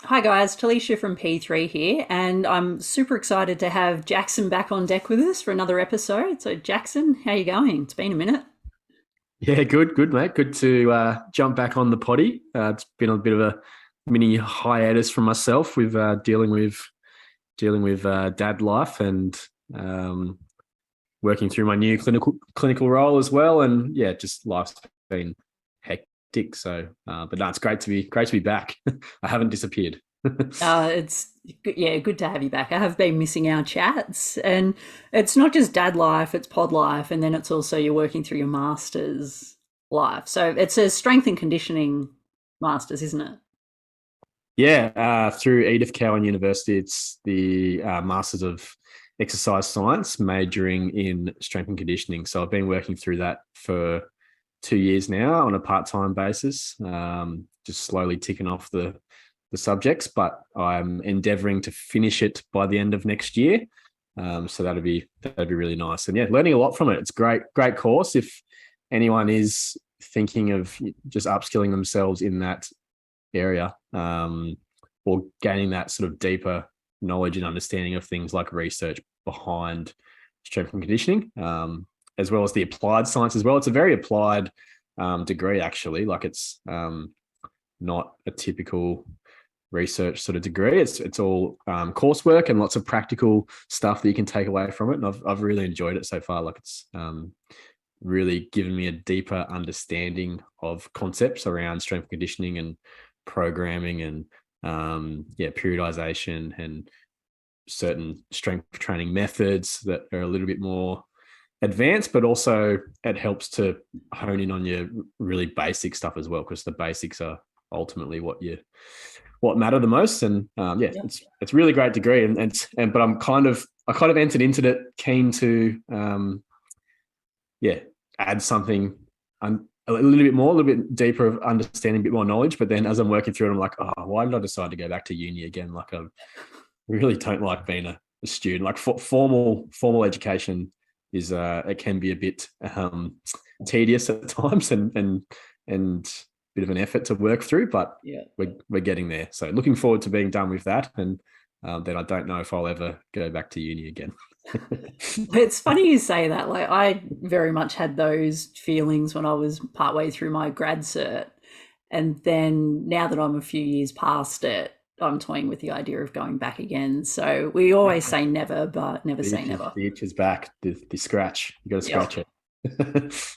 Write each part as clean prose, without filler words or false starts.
Hi guys, Talysha from P3 here, and I'm super excited to have Jackson back on deck with us for another episode. So, Jackson, how you going? It's been a minute. Yeah, good, mate. Good to jump back on the potty. It's been a bit of a mini hiatus from myself with dealing with dad life and um, working through my new clinical role as well. And yeah, just life's been hectic. So, but no, it's great to be back. I haven't disappeared. Yeah, good to have you back. I have been missing our chats, and it's not just dad life; it's pod life, and then it's also you're working through your masters life. So it's a strength and conditioning masters, isn't it? Yeah, through Edith Cowan University, it's the Masters of Exercise Science, majoring in strength and conditioning. So I've been working through that for 2 years now on a part-time basis, just slowly ticking off the subjects. But I'm endeavouring to finish it by the end of next year. So that'd be really nice. And yeah, learning a lot from it. It's great course. If anyone is thinking of just upskilling themselves in that area, or gaining that sort of deeper knowledge and understanding of things like research behind strength and conditioning, as well as the applied science as well. It's a very applied degree, actually. Like it's not a typical research sort of degree. It's all coursework and lots of practical stuff that you can take away from it. And I've really enjoyed it so far. Like it's really given me a deeper understanding of concepts around strength conditioning and programming and periodization and certain strength training methods that are a little bit more advanced, but also it helps to hone in on your really basic stuff as well, because the basics are ultimately what matter the most. And Yeah. it's really great degree, and but I kind of entered into it keen to add something a little bit more, a little bit deeper of understanding, a bit more knowledge. But then as I'm working through it, I'm like, oh, why did I decide to go back to uni again? Like, I really don't like being a student. Like, formal education is it can be a bit tedious at times, and a bit of an effort to work through. But Yeah. we're getting there. So looking forward to being done with that, and then I don't know if I'll ever go back to uni again. It's funny you say that. Like, I very much had those feelings when I was partway through my grad cert. And then now that I'm a few years past it, I'm toying with the idea of going back again. So we always say never, but never say never. The itch is back. The scratch. You got to Yeah. scratch it.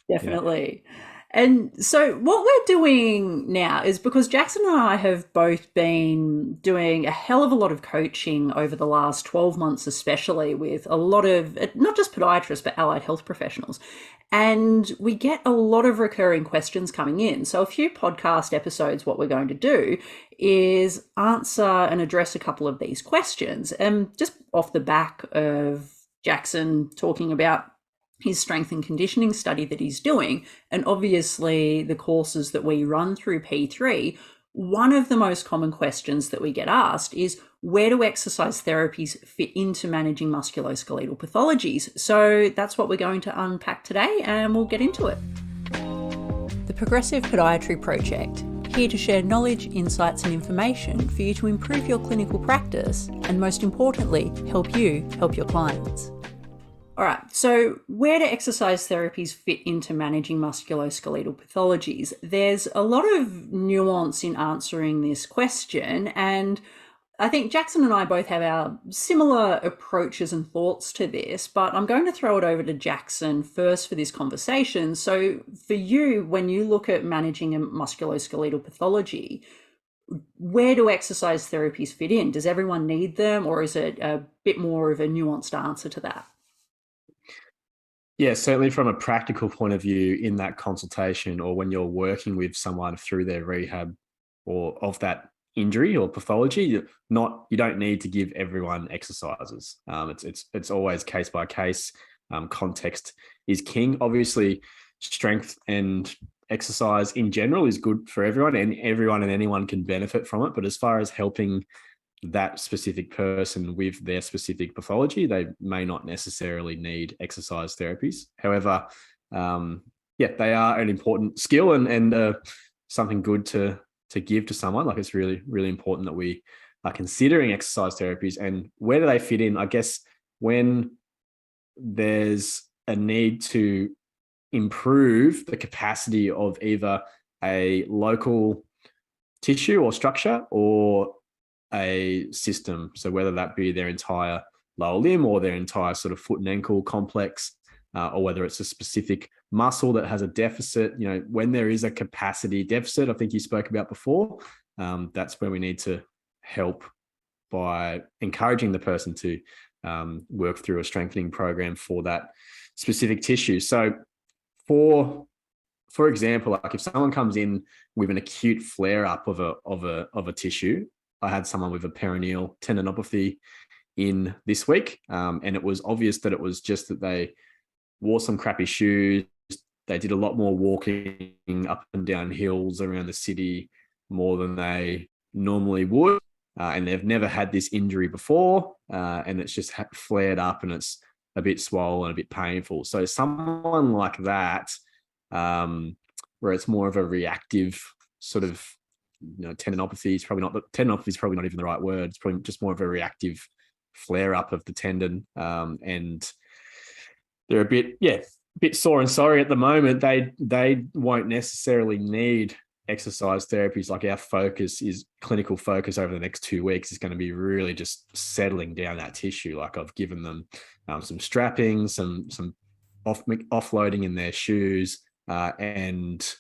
Yeah. Definitely. And so, what we're doing now is because Jackson and I have both been doing a hell of a lot of coaching over the last 12 months, especially with a lot of not just podiatrists, but allied health professionals. And we get a lot of recurring questions coming in. So, a few podcast episodes, what we're going to do is answer and address a couple of these questions. And just off the back of Jackson talking about his strength and conditioning study that he's doing, and obviously the courses that we run through P3, one of the most common questions that we get asked is where do exercise therapies fit into managing musculoskeletal pathologies? So that's what we're going to unpack today, and we'll get into it. The Progressive Podiatry Project, here to share knowledge, insights, and information for you to improve your clinical practice and, most importantly, help you help your clients. All right, so where do exercise therapies fit into managing musculoskeletal pathologies? There's a lot of nuance in answering this question, and I think Jackson and I both have our similar approaches and thoughts to this, but I'm going to throw it over to Jackson first for this conversation. So, for you, when you look at managing a musculoskeletal pathology, where do exercise therapies fit in? Does everyone need them, or is it a bit more of a nuanced answer to that? Yeah, certainly from a practical point of view, in that consultation or when you're working with someone through their rehab or of that injury or pathology, you don't need to give everyone exercises. It's always case by case. Context is king. Obviously, strength and exercise in general is good for everyone, and everyone and anyone can benefit from it. But as far as helping that specific person with their specific pathology, they may not necessarily need exercise therapies. However, they are an important skill and something good to give to someone. Like, it's really, really important that we are considering exercise therapies. And where do they fit in? I guess when there's a need to improve the capacity of either a local tissue or structure or a system. So whether that be their entire lower limb or their entire sort of foot and ankle complex, or whether it's a specific muscle that has a deficit, when there is a capacity deficit, I think you spoke about before, that's where we need to help by encouraging the person to work through a strengthening program for that specific tissue. So for example, like if someone comes in with an acute flare up of a tissue, I had someone with a peroneal tendinopathy in this week, and it was obvious that it was just that they wore some crappy shoes. They did a lot more walking up and down hills around the city more than they normally would, and they've never had this injury before, and it's just flared up and it's a bit swollen, a bit painful. So someone like that, where it's more of a reactive sort of, tendinopathy is probably not even the right word. It's probably just more of a reactive flare up of the tendon, and they're a bit sore and sorry at the moment. They won't necessarily need exercise therapies. Like, our clinical focus over the next 2 weeks is going to be really just settling down that tissue. Like, I've given them some strapping, some offloading in their shoes, and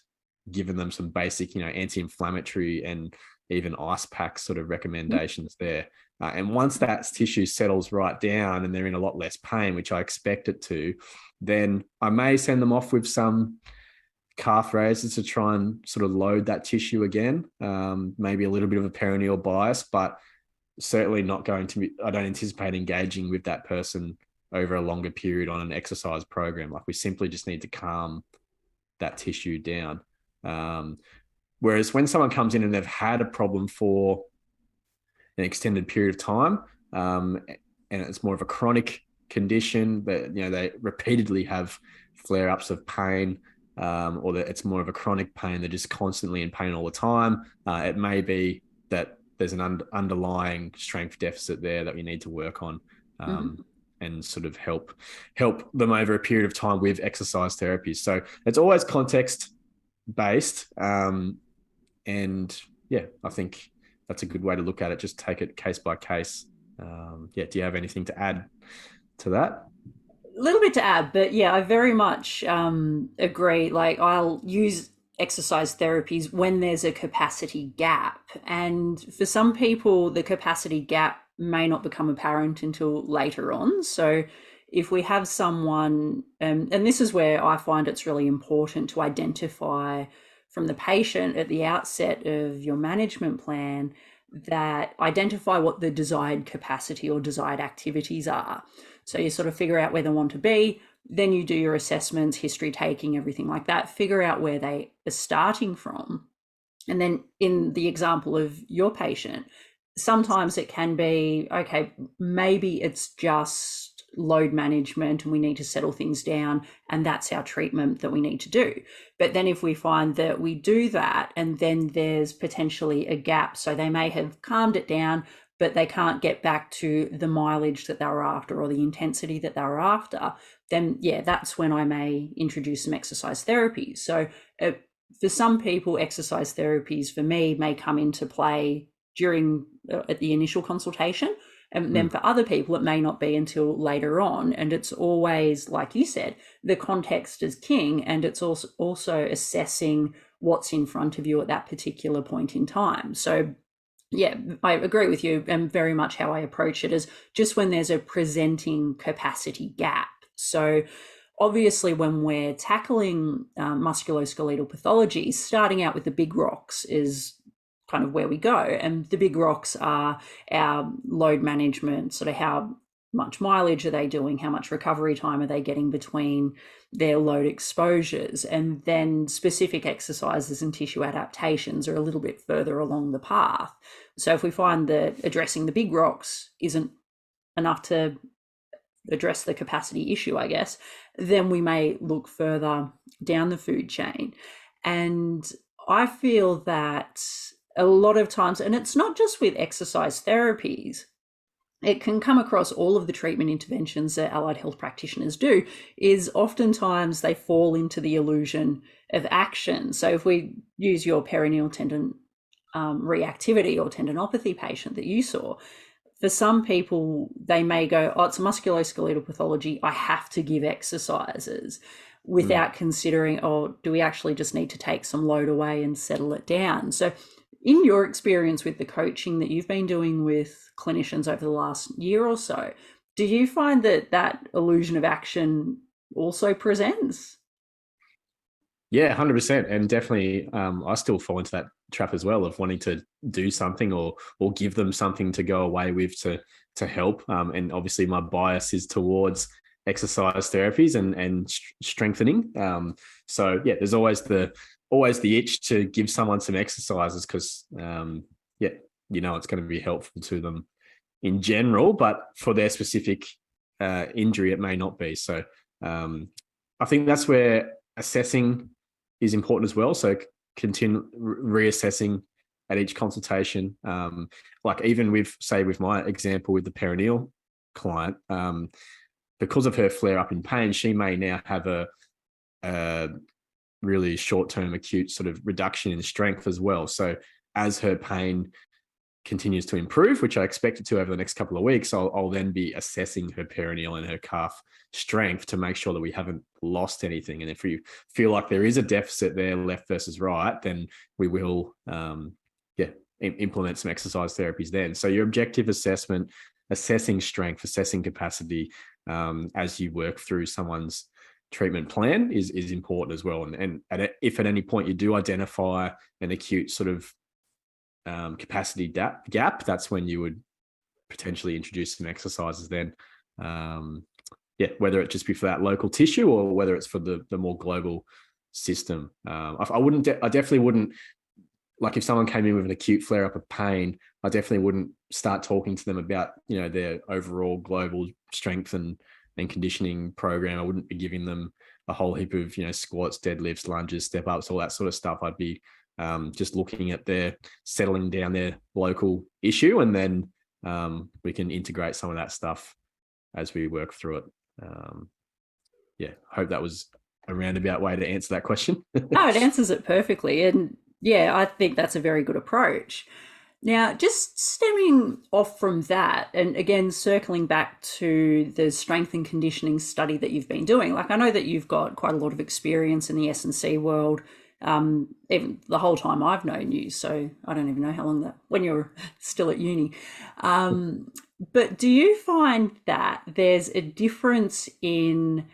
given them some basic, anti-inflammatory and even ice pack sort of recommendations there. And once that tissue settles right down and they're in a lot less pain, which I expect it to, then I may send them off with some calf raises to try and sort of load that tissue again. Maybe a little bit of a perineal bias, but certainly not going to be, I don't anticipate engaging with that person over a longer period on an exercise program. Like, we simply just need to calm that tissue down. Whereas when someone comes in and they've had a problem for an extended period of time, and it's more of a chronic condition, but they repeatedly have flare-ups of pain, or that it's more of a chronic pain, they're just constantly in pain all the time. It may be that there's an underlying strength deficit there that we need to work on, and sort of help them over a period of time with exercise therapies. So it's always context based, and I think that's a good way to look at it. Just take it case by case. Do you have anything to add to that? A little bit to add, but yeah, I very much agree. Like, I'll use exercise therapies when there's a capacity gap. And for some people, the capacity gap may not become apparent until later on. So if we have someone, and this is where I find it's really important to identify from the patient at the outset of your management plan, that identify what the desired capacity or desired activities are. So you sort of figure out where they want to be, then you do your assessments, history taking, everything like that, figure out where they are starting from. And then in the example of your patient, sometimes it can be, okay, maybe it's just load management and we need to settle things down, and that's our treatment that we need to do. But then if we find that we do that and then there's potentially a gap, so they may have calmed it down, but they can't get back to the mileage that they were after or the intensity that they were after, then that's when I may introduce some exercise therapies. So for some people, exercise therapies for me may come into play during at the initial consultation. And then for other people, it may not be until later on. And it's always, like you said, the context is king. And it's also assessing what's in front of you at that particular point in time. So yeah, I agree with you, and very much how I approach it is just when there's a presenting capacity gap. So obviously when we're tackling musculoskeletal pathologies, starting out with the big rocks is kind of where we go. And the big rocks are our load management, sort of how much mileage are they doing, how much recovery time are they getting between their load exposures, and then specific exercises and tissue adaptations are a little bit further along the path. So if we find that addressing the big rocks isn't enough to address the capacity issue, I guess, then we may look further down the food chain. And I feel that a lot of times, and it's not just with exercise therapies, it can come across all of the treatment interventions that allied health practitioners do, is oftentimes they fall into the illusion of action. So if we use your perineal tendon reactivity or tendinopathy patient that you saw, for some people, they may go, oh, it's a musculoskeletal pathology, I have to give exercises, without considering, oh, do we actually just need to take some load away and settle it down? So in your experience with the coaching that you've been doing with clinicians over the last year or so, do you find that that illusion of action also presents? Yeah, 100%. And definitely, I still fall into that trap as well of wanting to do something or give them something to go away with to help. And obviously my bias is towards exercise therapies and strengthening. So yeah, there's always the itch to give someone some exercises because yeah, it's going to be helpful to them in general, but for their specific injury, it may not be. So I think that's where assessing is important as well. So continue reassessing at each consultation. Like even with my example with the perineal client, because of her flare up in pain, she may now have a really short-term acute sort of reduction in strength as well. So as her pain continues to improve, which I expect it to over the next couple of weeks, I'll then be assessing her perineal and her calf strength to make sure that we haven't lost anything. And if we feel like there is a deficit there, left versus right, then we will, implement some exercise therapies then. So your objective assessment, assessing strength, assessing capacity as you work through someone's treatment plan is important as well. And if at any point you do identify an acute sort of capacity gap, that's when you would potentially introduce some exercises then. Whether it just be for that local tissue or whether it's for the more global system. I definitely wouldn't, like if someone came in with an acute flare up of pain, I definitely wouldn't start talking to them about, their overall global strength and conditioning program. I wouldn't be giving them a whole heap of, squats, deadlifts, lunges, step ups, all that sort of stuff. I'd be just looking at their settling down their local issue, and then we can integrate some of that stuff as we work through it. Hope that was a roundabout way to answer that question. No, it answers it perfectly. And yeah, I think that's a very good approach. Now, just stemming off from that, and again, circling back to the strength and conditioning study that you've been doing, like I know that you've got quite a lot of experience in the S&C world, even the whole time I've known you. So I don't even know how long when you're still at uni. But do you find that there's a difference in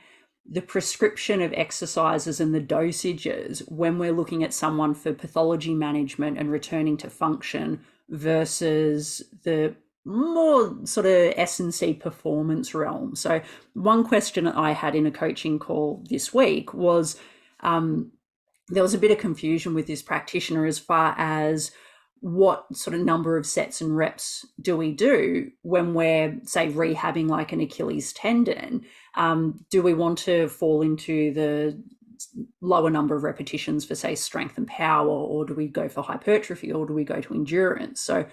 the prescription of exercises and the dosages when we're looking at someone for pathology management and returning to function versus the more sort of S&C performance realm? So one question that I had in a coaching call this week was there was a bit of confusion with this practitioner as far as what sort of number of sets and reps do we do when we're, say, rehabbing like an Achilles tendon? Do we want to fall into the lower number of repetitions for, say, strength and power, or do we go for hypertrophy, or do we go to endurance? So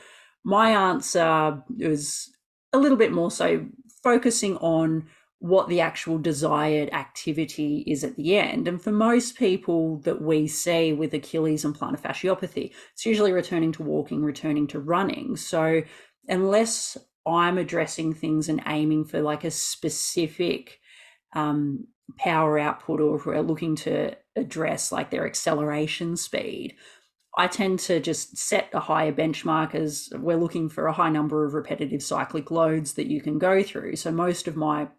my answer was a little bit more so focusing on what the actual desired activity is at the end. And for most people that we see with Achilles and plantar fasciopathy, it's usually returning to walking, returning to running. So unless I'm addressing things and aiming for like a specific power output, or if we're looking to address like their acceleration speed, I tend to just set a higher benchmark as we're looking for a high number of repetitive cyclic loads that you can go through. So most of my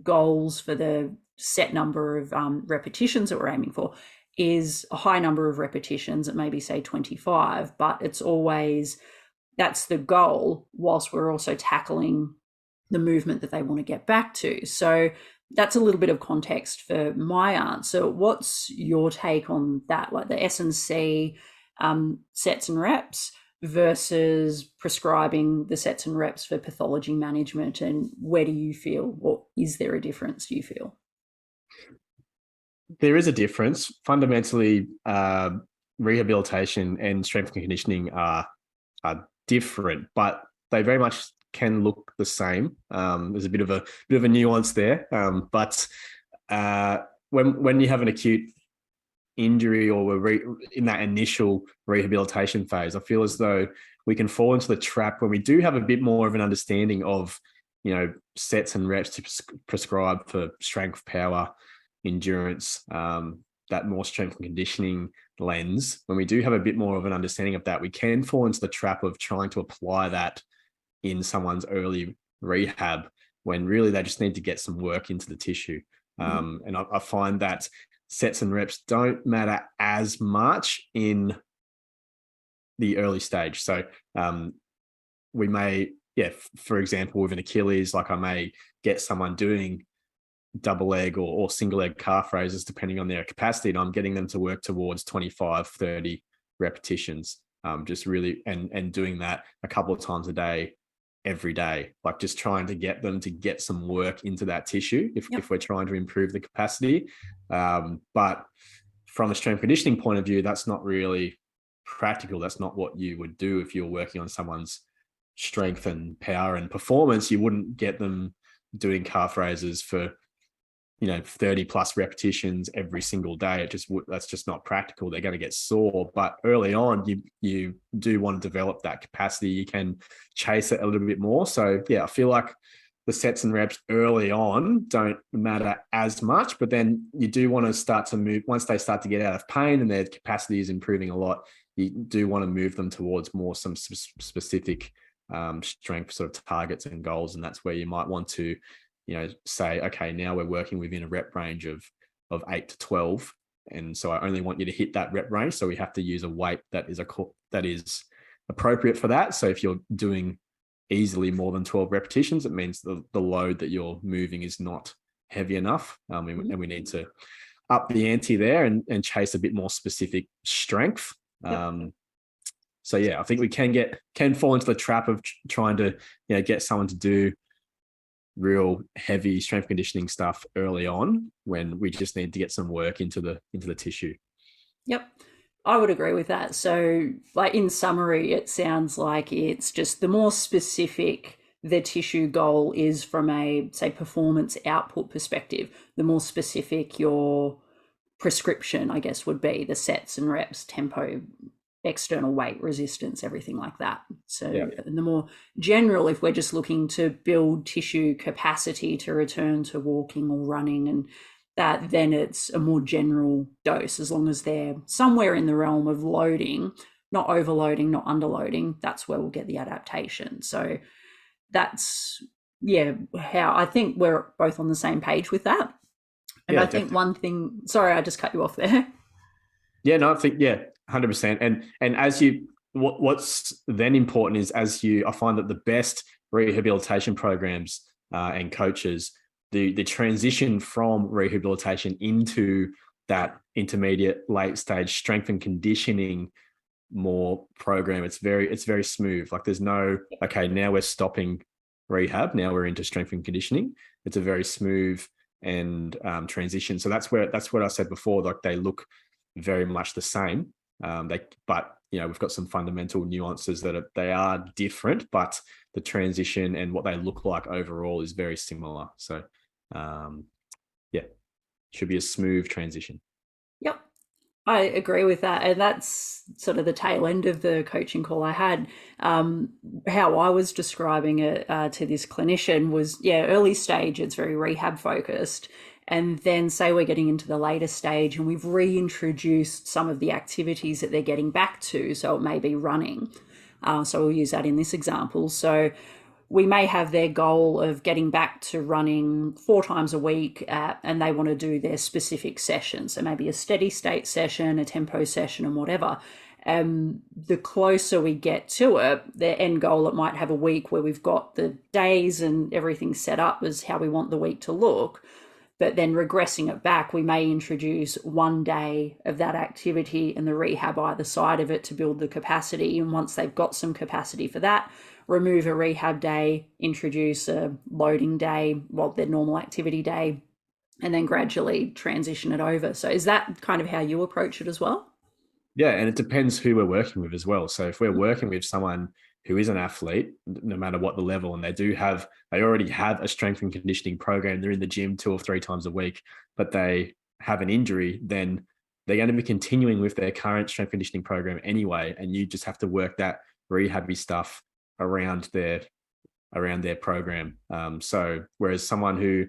goals for the set number of repetitions that we're aiming for is a high number of repetitions at maybe say 25, but it's always, that's the goal, whilst we're also tackling the movement that they want to get back to. So that's a little bit of context for my answer. What's your take on that, like the S&C sets and reps versus prescribing the sets and reps for pathology management? And where do you feel, or is there a difference, do you feel? There is a difference. Fundamentally, rehabilitation and strength and conditioning are different, but they very much can look the same. There's a bit of a nuance there, but when you have an acute injury or we're in that initial rehabilitation phase, I feel as though we can fall into the trap when we do have a bit more of an understanding of, sets and reps to prescribe for strength, power, endurance, that more strength and conditioning lens. When we do have a bit more of an understanding of that, we can fall into the trap of trying to apply that in someone's early rehab when really they just need to get some work into the tissue. And I find that sets and reps don't matter as much in the early stage. So we may, for example, with an Achilles, like I may get someone doing double leg or single leg calf raises, depending on their capacity, and I'm getting them to work towards 25, 30 repetitions, just really, and doing that a couple of times a day, every day, like just trying to get them to get some work into that tissue if we're trying to improve the capacity. But from a strength conditioning point of view, that's not really practical. That's not what you would do if you're working on someone's strength and power and performance. You wouldn't get them doing calf raises for 30 plus repetitions every single day. That's just not practical. They're going to get sore. But early on, you do want to develop that capacity. You can chase it a little bit more. So I feel like the sets and reps early on don't matter as much, but then you do want to start to move once they start to get out of pain and their capacity is improving a lot. You do want to move them towards more some specific strength sort of targets and goals. And that's where you might want to say, okay, now we're working within a rep range of 8 to 12. And so I only want you to hit that rep range. So we have to use a weight that is appropriate for that. So if you're doing easily more than 12 repetitions, it means the load that you're moving is not heavy enough. And we need to up the ante there and chase a bit more specific strength. So I think we can fall into the trap of trying to get someone to do real heavy strength conditioning stuff early on when we just need to get some work into the tissue. Yep. I would agree with that. So, like in summary, it sounds like it's just the more specific the tissue goal is from a, say, performance output perspective, the more specific your prescription, I guess, would be the sets and reps, tempo, external weight, resistance, everything like that. So the more general, if we're just looking to build tissue capacity to return to walking or running and that, then it's a more general dose, as long as they're somewhere in the realm of loading, not overloading, not underloading. That's where we'll get the adaptation. So that's how I think we're both on the same page with that. And I think one thing, sorry, I just cut you off there. No, I think 100%. And as what's then important is I find that the best rehabilitation programs and coaches, the transition from rehabilitation into that intermediate late stage strength and conditioning more program, it's very smooth. Like there's no, okay, now we're stopping rehab, now we're into strength and conditioning. It's a very smooth and transition. So that's what I said before, like they look very much the same. But we've got some fundamental nuances that they are different, but the transition and what they look like overall is very similar. So should be a smooth transition. Yep, I agree with that. And that's sort of the tail end of the coaching call I had. How I was describing it to this clinician was, early stage, it's very rehab focused. And then say we're getting into the later stage and we've reintroduced some of the activities that they're getting back to. So it may be running. So we'll use that in this example. So we may have their goal of getting back to running 4 times a week and they want to do their specific session. So maybe a steady state session, a tempo session and whatever. The closer we get to it, their end goal, it might have a week where we've got the days and everything set up as how we want the week to look. But then regressing it back, we may introduce 1 day of that activity and the rehab either side of it to build the capacity. And once they've got some capacity for that, remove a rehab day, introduce a loading day, their normal activity day, and then gradually transition it over. So is that kind of how you approach it as well? Yeah, and it depends who we're working with as well. So if we're working with someone who is an athlete, no matter what the level, and they already have a strength and conditioning program, they're in the gym 2 or 3 times a week, but they have an injury, then they're going to be continuing with their current strength conditioning program anyway, and you just have to work that rehabby stuff around their program. So whereas someone who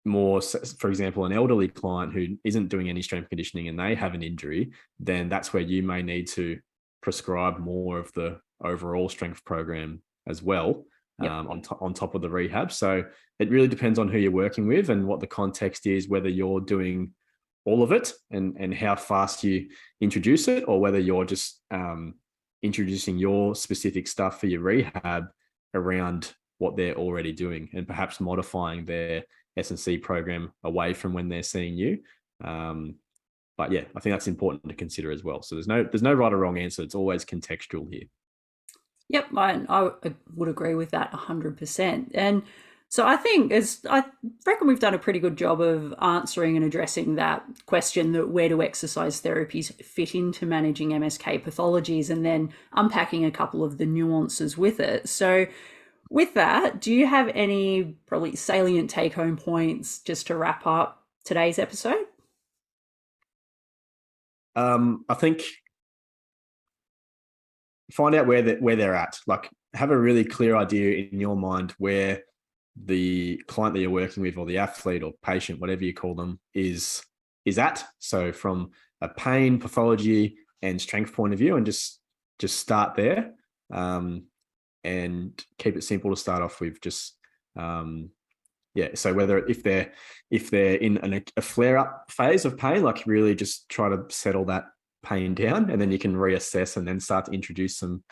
more, for example, an elderly client who isn't doing any strength conditioning and they have an injury, then that's where you may need to prescribe more of the overall strength program as well, Yep. on top of the rehab. So it really depends on who you're working with and what the context is, whether you're doing all of it and how fast you introduce it, or whether you're just introducing your specific stuff for your rehab around what they're already doing and perhaps modifying their S&C program away from when they're seeing you. But yeah, I think that's important to consider as well. So there's no right or wrong answer. It's always contextual here. Yep, I would agree with that 100%. And so I reckon we've done a pretty good job of answering and addressing that question, that where do exercise therapies fit into managing MSK pathologies, and then unpacking a couple of the nuances with it. So with that, do you have any probably salient take-home points just to wrap up today's episode? I think find out where they're at. Like, have a really clear idea in your mind where the client that you're working with, or the athlete or patient, whatever you call them, is at. So from a pain, pathology, and strength point of view, and just start there, and keep it simple to start off with. Just so whether if they're in a flare up phase of pain, like really just try to settle that pain down, and then you can reassess and then start to introduce some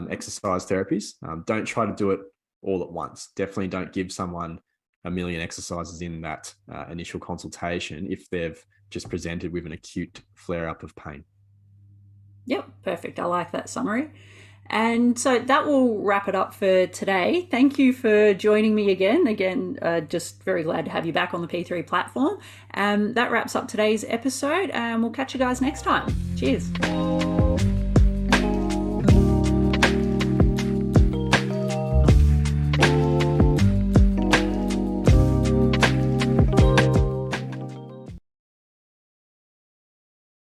exercise therapies. Don't try to do it all at once. Definitely don't give someone a million exercises in that initial consultation if they've just presented with an acute flare up of pain. Yep, perfect. I like that summary. And so that will wrap it up for today. Thank you for joining me again. Just very glad to have you back on the P3 platform. That wraps up today's episode, and we'll catch you guys next time. Cheers.